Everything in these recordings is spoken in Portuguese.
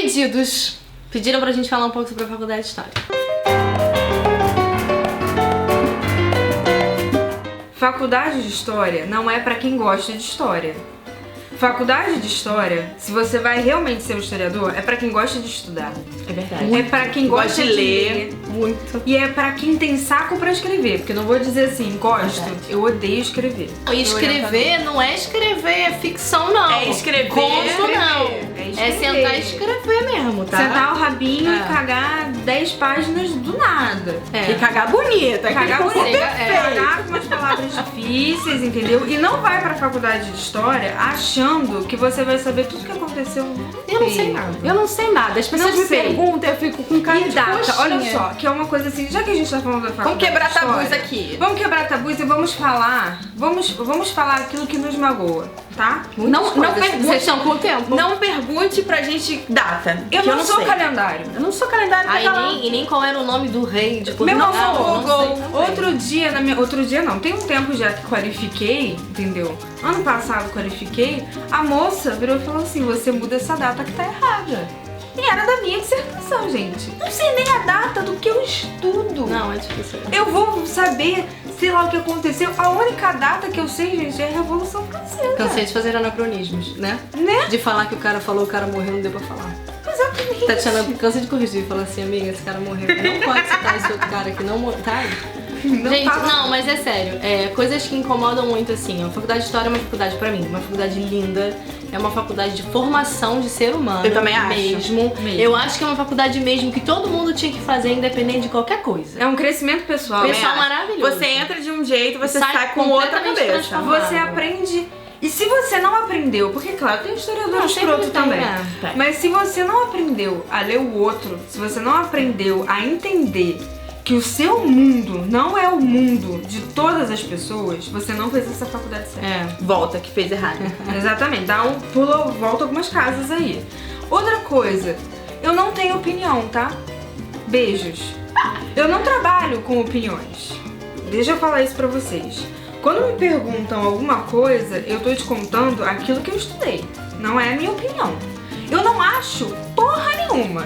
pedidos, pediram pra gente falar um pouco sobre a faculdade de História. Faculdade de História não é pra quem gosta de História. Faculdade de História, se você vai realmente ser um historiador, é pra quem gosta de estudar. É verdade. É pra quem gosta de ler. Muito. E é pra quem tem saco pra escrever. Porque eu não vou dizer assim, gosto, eu odeio escrever. E escrever não é escrever ficção, não. É escrever. Como escrever. não? É sentar e escrever mesmo, tá? Sentar o rabinho e cagar 10 páginas do nada. E cagar bonita. Cagar bonito. É. Cagar com umas palavras difíceis, entendeu? E não vai pra faculdade de História achando que você vai saber tudo que aconteceu no Eu não sei nada. Eu não sei nada. As pessoas Não me sei. perguntam, eu fico com cara E de data, coxinha. olha só, que é uma coisa assim, já que a gente tá falando da faculdade Vamos quebrar de História, tabus aqui. Vamos quebrar tabus e vamos falar aquilo que nos magoa, tá? Não Vocês pergunte. estão com o tempo? Não pergunte pra gente data. Eu que não sou sei. calendário. Eu não sou calendário pra falar. E nem qual era o nome do rei de Meu Portugal. avô, não sei. Outro dia não, tem um tempo já que qualifiquei, entendeu? Ano passado qualifiquei, a moça virou e falou assim, você muda essa data que tá errada. E era da minha dissertação, gente. Não sei nem a data do que eu estudo. Não, é difícil. Eu vou saber, sei lá o que aconteceu. A única data que eu sei, gente, é a Revolução Francesa. Cansei de fazer anacronismos, né? Né? De falar que o cara falou, o cara morreu, não deu pra falar. Exatamente. Tatiana, cansei de corrigir e falar assim, amiga, esse cara morreu. Não pode citar esse outro cara que não morreu, tá? Gente, não, mas é sério, coisas que incomodam muito assim, a faculdade de História é uma faculdade pra mim, uma faculdade linda, é uma faculdade de formação de ser humano. Eu também acho. Mesmo. Eu acho que é uma faculdade mesmo que todo mundo tinha que fazer, independente de qualquer coisa. É um crescimento pessoal. Pessoal Também acho. maravilhoso. Você entra de um jeito, você Sai sai com outra completamente cabeça. transformado. Você aprende. E se você não aprendeu, porque claro, tem historiador Não, escroto sempre tem, também. né? Tem. Mas se você não aprendeu a ler o outro, se você não aprendeu a entender que o seu mundo não é o mundo de todas as pessoas, você não fez essa faculdade certa. Volta, que fez errado. Exatamente, volta algumas casas aí. Outra coisa, eu não tenho opinião, tá? Beijos. Eu não trabalho com opiniões. Deixa eu falar isso pra vocês. Quando me perguntam alguma coisa, eu tô te contando aquilo que eu estudei. Não é a minha opinião. Eu não acho porra nenhuma.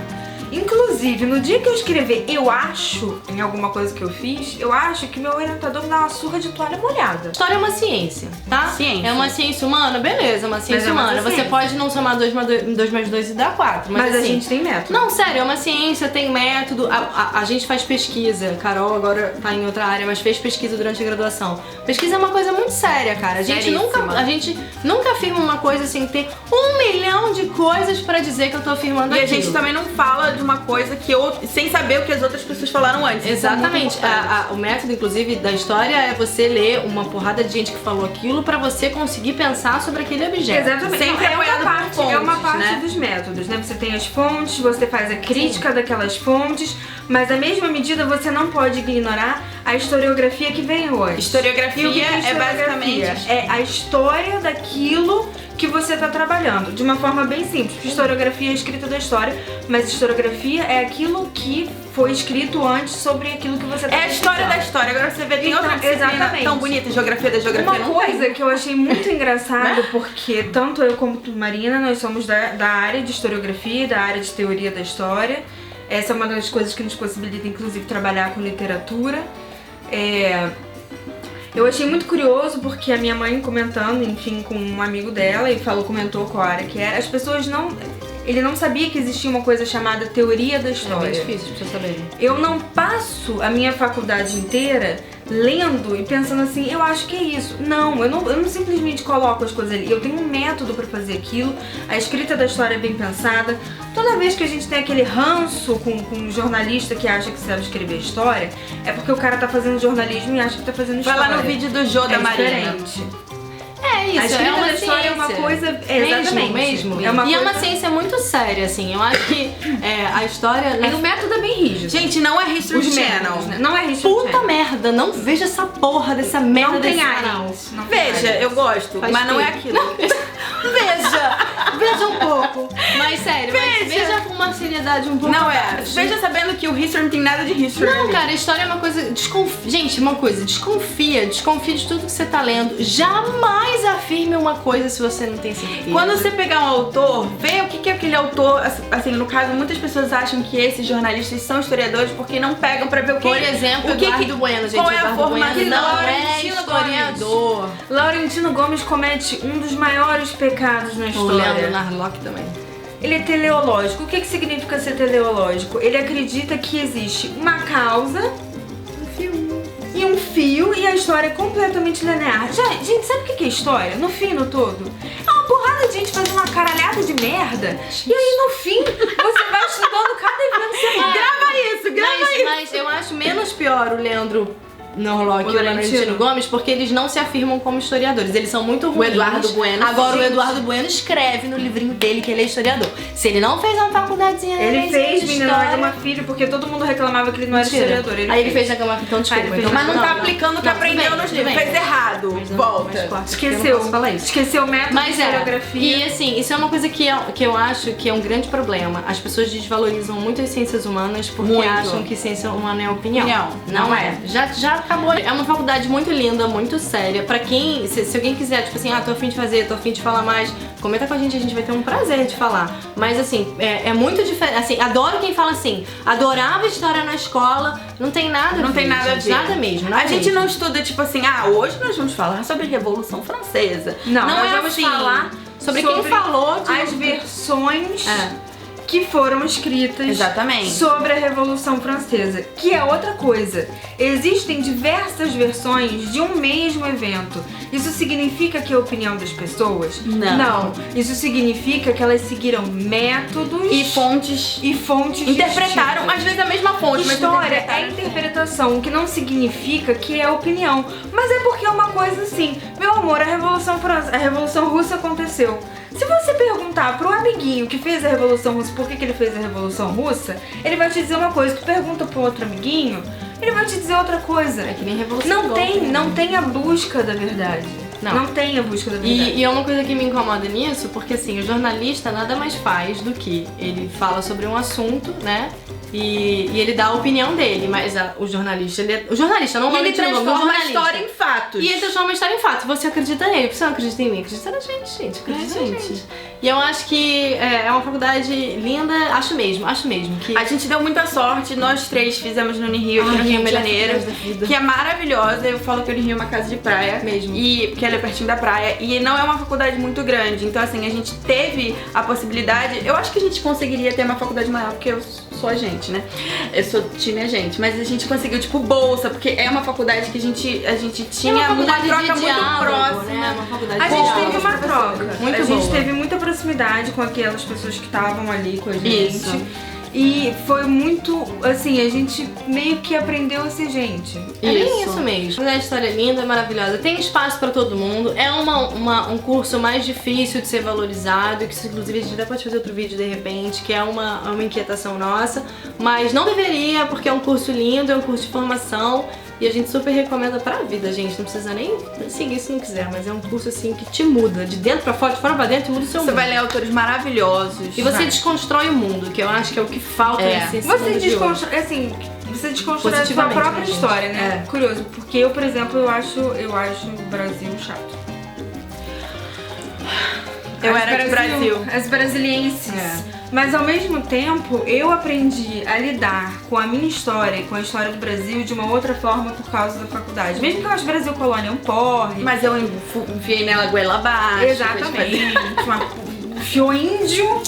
Inclusive, no dia que eu escrever eu acho em alguma coisa que eu fiz, eu acho que meu orientador me dá uma surra de toalha molhada. História é uma ciência, tá? Ciência. É uma ciência humana, beleza, é uma ciência é uma humana. Você ciência. pode não somar 2 mais 2 e dar 4, Mas a assim, gente tem método. não, sério, é uma ciência, tem método, a gente faz pesquisa, Carol agora tá em outra área, mas fez pesquisa durante a graduação. Pesquisa é uma coisa muito séria, cara. A gente nunca afirma uma coisa sem ter 1 milhão de coisas pra dizer que eu tô afirmando E a aquilo. gente também não fala de uma coisa que eu, sem saber o que as outras pessoas falaram antes. Isso é muito Exatamente. importante. O método, inclusive, da história é você ler uma porrada de gente que falou aquilo pra você conseguir pensar sobre aquele objeto. Exatamente. Sempre Não, apoiado por fontes, é uma parte né? dos métodos, né? Você tem as fontes, você faz a crítica daquelas fontes, mas na mesma medida você não pode ignorar a historiografia que vem hoje. Historiografia E o que é historiografia? basicamente... É a história daquilo que você tá trabalhando, de uma forma bem simples. Historiografia é a escrita da história, mas historiografia é aquilo que foi escrito antes sobre aquilo que você tá É a história da história. Agora você vê, tem Então, outra disciplina exatamente. tão bonita, geografia da geografia. Uma não coisa tem. que eu achei muito engraçado, porque tanto eu como tu, Marina, nós somos da área de historiografia, da área de teoria da história. Essa é uma das coisas que nos possibilita, inclusive, trabalhar com literatura. Eu achei muito curioso porque a minha mãe comentando, enfim, com um amigo dela e comentou qual área que era, as pessoas não... Ele não sabia que existia uma coisa chamada teoria da É história. bem difícil as pessoas saberem. Eu não passo a minha faculdade inteira lendo e pensando assim, eu acho que é isso. Não, eu não simplesmente coloco as coisas ali. Eu tenho um método pra fazer aquilo. A escrita da história é bem pensada. Toda vez que a gente tem aquele ranço com um jornalista que acha que sabe escrever história, é porque o cara tá fazendo jornalismo e acha que tá fazendo Vai história. lá no vídeo do Jô da Marina. Diferente. É isso, A escrita é uma da história ciência. é uma coisa... Exatamente. Mesmo. É uma e é coisa... uma ciência muito séria, assim. Eu acho que a história... E o método é bem rígido. Gente, não é History Os Channel. métodos, né? Não é History Puta Channel. merda, não veja essa porra dessa merda Não tem desse canal. aliens. Não tem Veja, aliens. eu gosto, Faz mas não é tempo. aquilo. Veja um pouco. Mas sério, veja com uma seriedade um pouco Não, abaixo. esteja sabendo que o history não tem nada de history. Não, ali. cara, a história é uma coisa... Gente, uma coisa, desconfia de tudo que você tá lendo. Jamais afirme uma coisa se você não tem certeza. Quando você pegar um autor, vê o que é aquele autor, assim, no caso, muitas pessoas acham que esses jornalistas são historiadores porque não pegam pra ver o que... Por exemplo, o que Eduardo Bueno, gente. qual é a Eduardo formação? Bueno não é Laurentino historiador. Laurentino Gomes comete um dos maiores pecados na O história. Leandro Narlock também. Ele é teleológico. O que significa ser teleológico? Ele acredita que existe uma causa e um fio e a história é completamente linear. Gente, sabe o que é história? No fim, no todo? É uma porrada de gente fazendo uma caralhada de merda. E aí, no fim, você vai estudando cada evento semanal. Grava isso. Mas eu acho menos pior o Leandro Narlock e o Laurentino Gomes, porque eles não se afirmam como historiadores. Eles são muito ruins. Eduardo Bueno, Agora, o gente. Eduardo Bueno escreve no livrinho dele que ele é historiador. Se ele não fez uma faculdadezinha... Ele fez de Menina história... Gama Filho porque todo mundo reclamava que ele não era Mentira. historiador. Aí ele fez a Gama Filho, então desculpa. Aí ele fez então, Mas não tá não. aplicando o que Não, aprendeu tudo bem, nos tudo livros. bem. Fez errado. Mas não, Volta. mas claro, eu não Esqueceu. posso falar isso. Esqueceu o método Mas de historiografia. E assim, isso é uma coisa que eu acho que é um grande problema. As pessoas desvalorizam muito as ciências humanas porque Muito. acham que ciência humana é opinião. Não Não é. é. Já acabou. É uma faculdade muito linda, muito séria. Pra quem, se alguém quiser, tipo assim, tô a fim de fazer, tô a fim de falar mais, comenta com a gente vai ter um prazer de falar. Mas assim, é muito diferente. Assim, adoro quem fala assim, adorava história na escola, não tem nada Não tem nada a gente, ver. Nada mesmo. Nada A gente mesmo. não estuda, tipo assim, hoje nós vamos falar sobre a Revolução Francesa. Não, não nós é vamos assim. falar sobre quem falou de... as versões É. que foram escritas Exatamente. sobre a Revolução Francesa, que é outra coisa. Existem diversas versões de um mesmo evento. Isso significa que é a opinião das pessoas? Não. Isso significa que elas seguiram métodos E fontes interpretaram, distintos. às vezes, a mesma fonte, mas História interpretaram é interpretação, o que não significa que é opinião. Mas é porque é uma coisa assim. Meu amor, a Revolução Russa aconteceu. Se você perguntar pro amiguinho que fez a Revolução Russa por que ele fez a Revolução Russa, ele vai te dizer uma coisa. Tu pergunta pro outro amiguinho, ele vai te dizer outra coisa. É que nem Revolução Não Golpe, tem, né? não tem a busca da verdade. Não. Não tem a busca da verdade. E é uma coisa que me incomoda nisso, porque assim, o jornalista nada mais faz do que ele fala sobre um assunto, né? E ele dá a opinião dele, mas o jornalista, o jornalista não E ele normalmente não, o transforma a jornalista. história em fatos. E ele transforma a história em fato. Você acredita nele, você não acredita em mim, acredita na gente. Acredita na gente. E eu acho que é uma faculdade linda, acho mesmo que... A gente deu muita sorte, nós três fizemos no Unirio, aqui no Ai, Rio de melhor Janeiro, faculdade da vida. que é maravilhosa. Eu falo que o Unirio é uma casa de praia. Mesmo. E porque ela é pertinho da praia. E não é uma faculdade muito grande. Então, assim, a gente teve a possibilidade. Eu acho que a gente conseguiria ter uma faculdade maior, porque eu sou a gente, né? Eu sou time a gente. Mas a gente conseguiu, tipo, bolsa, porque é uma faculdade que a gente tinha uma faculdade troca de muito diálogo, próxima. né? Uma faculdade A de gente diálogo. teve uma troca. Muito a gente boa. teve muita proximidade com aquelas pessoas que estavam ali com a gente. Isso. E foi muito, assim, a gente meio que aprendeu a ser gente. É bem isso mesmo. A história é linda, é maravilhosa. Tem espaço pra todo mundo. É um curso mais difícil de ser valorizado, que inclusive a gente até pode fazer outro vídeo de repente, que é uma inquietação nossa. Mas não deveria, porque é um curso lindo, é um curso de formação. E a gente super recomenda pra vida, gente. Não precisa nem seguir se não quiser, mas é um curso assim que te muda. De dentro pra fora, de fora pra dentro, muda o seu Você mundo. vai ler autores maravilhosos. E você desconstrói o mundo, que eu acho que é o que falta nesse mundo Você de hoje. desconstrói, assim, você desconstrói a sua Positivamente, própria né, gente? história, né? É. Curioso, porque eu, por exemplo, eu acho o Brasil chato. Eu era de Brasil. As brasilienses. É. Mas ao mesmo tempo, eu aprendi a lidar com a minha história e com a história do Brasil de uma outra forma por causa da faculdade. Mesmo que eu acho Brasil colônia um porre. Mas eu enfiei nela goela abaixo. Exatamente. Fio índio.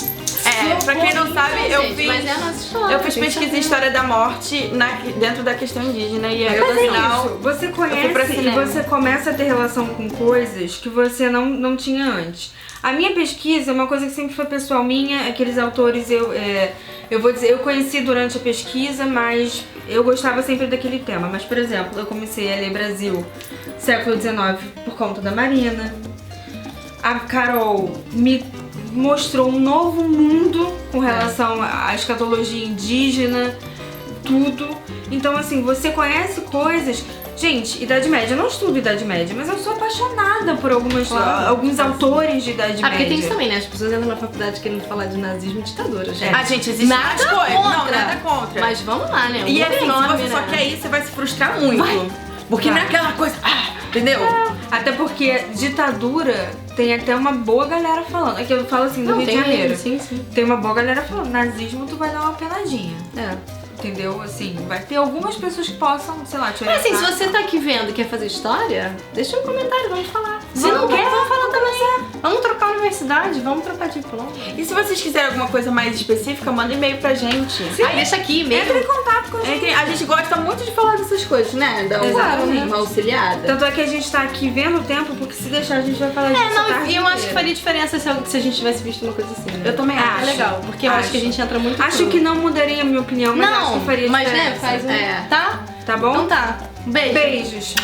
Pra quem não sabe, eu Gente, fiz. mas é a nossa história. Eu fiz tem que pesquisa em saber. história da morte dentro da questão indígena e aí Mas no é final. isso, você eu fui pra conhece e cinema. você começa a ter relação com coisas que você não tinha antes. A minha pesquisa é uma coisa que sempre foi pessoal minha, aqueles autores eu vou dizer, eu conheci durante a pesquisa, mas eu gostava sempre daquele tema. Mas, por exemplo, eu comecei a ler Brasil, século XIX, por conta da Marina. A Carol me mostrou um novo mundo com relação à escatologia indígena, tudo. Então, assim, você conhece coisas. Gente, Idade Média, eu não estudo Idade Média, mas eu sou apaixonada por alguns autores de Idade Média. Porque tem isso também, né? As pessoas entram na faculdade querendo falar de nazismo e ditadura, gente. Ah, gente, existe Nada mais coisa. contra. Não, nada contra. Mas vamos lá, né? E assim, se nome, você só né? quer ir, você vai se frustrar muito. Porque não é aquela coisa, entendeu? Até porque ditadura tem até uma boa galera falando. Aqui eu falo assim do Rio de Janeiro. Sim, sim. Tem uma boa galera falando, nazismo tu vai dar uma penadinha. É. Entendeu? Assim, vai ter algumas pessoas que possam, sei lá, te Mas assim, orientar. se você tá aqui vendo e quer fazer história, deixa um comentário, vamos falar. Se Vamos, não quer, vamos. vamos falar também. Vamos trocar a universidade, vamos trocar diploma. E se vocês quiserem alguma coisa mais específica, manda e-mail pra gente. Ai, deixa aqui mesmo. Entra em contato com a gente. A gente gosta muito de falar dessas coisas, né? Dar Exatamente. uma auxiliada. Tanto é que a gente tá aqui vendo o tempo, porque se deixar a gente vai falar disso a Não, tarde e eu acho que inteira. faria diferença se a gente tivesse visto uma coisa assim, né? Eu também acho. É legal, porque eu acho que a gente entra muito Acho cru. que não mudaria a minha opinião, mas acho Não, que faria mas diferença. né, faz um... É. Tá? Tá bom? Então tá. Beijo. Beijos.